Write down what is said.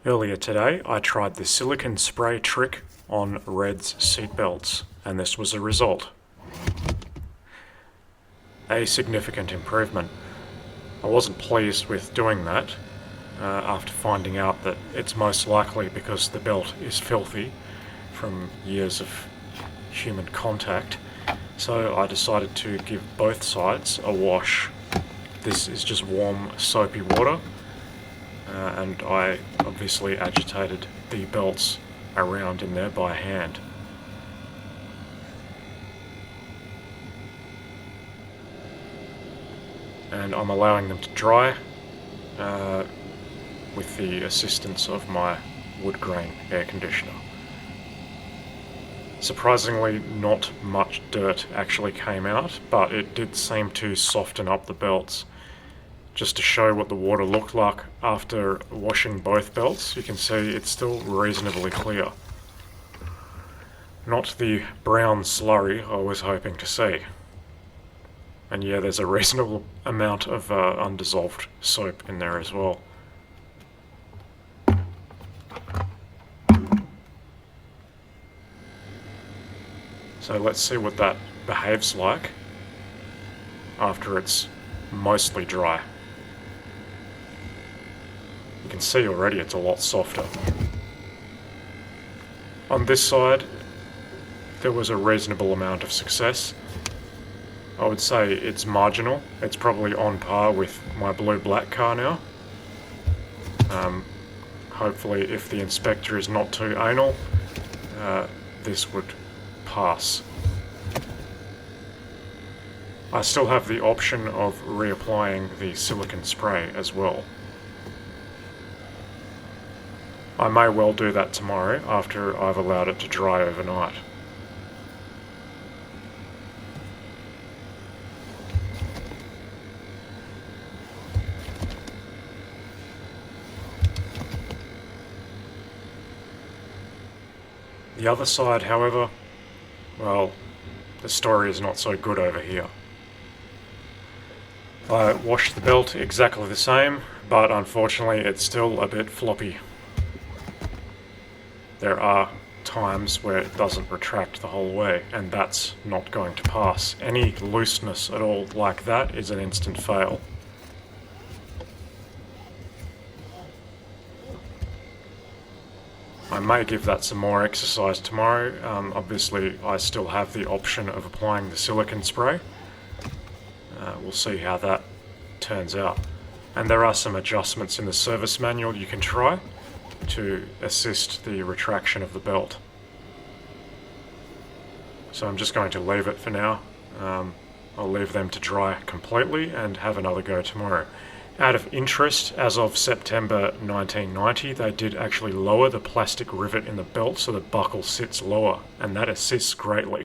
Earlier today, I tried the silicone spray trick on Red's seatbelts, and this was the result. A significant improvement. I wasn't pleased with doing that after finding out that it's most likely because the belt is filthy from years of human contact, so I decided to give both sides a wash. This is just warm, soapy water. And I obviously agitated the belts around in there by hand. And I'm allowing them to dry with the assistance of my wood grain air conditioner. Surprisingly, not much dirt actually came out, but it did seem to soften up the belts. Just to show what the water looked like after washing both belts, you can see it's still reasonably clear. Not the brown slurry I was hoping to see. And yeah, there's a reasonable amount of undissolved soap in there as well. So let's see what that behaves like after it's mostly dry. You can see already it's a lot softer. On this side, there was a reasonable amount of success. I would say it's marginal. It's probably on par with my blue-black car now. Hopefully, if the inspector is not too anal, this would pass. I still have the option of reapplying the silicone spray as well. I may well do that tomorrow after I've allowed it to dry overnight. The other side, however, well, the story is not so good over here. I washed the belt exactly the same, but unfortunately it's still a bit floppy. There are times where it doesn't retract the whole way, and that's not going to pass. Any looseness at all like that is an instant fail. I may give that some more exercise tomorrow. Obviously, I still have the option of applying the silicone spray. We'll see how that turns out. And there are some adjustments in the service manual you can try to assist the retraction of the belt. So I'm just going to leave it for now. I'll leave them to dry completely and have another go tomorrow. Out of interest, as of September 1990, they did actually lower the plastic rivet in the belt so the buckle sits lower, and that assists greatly.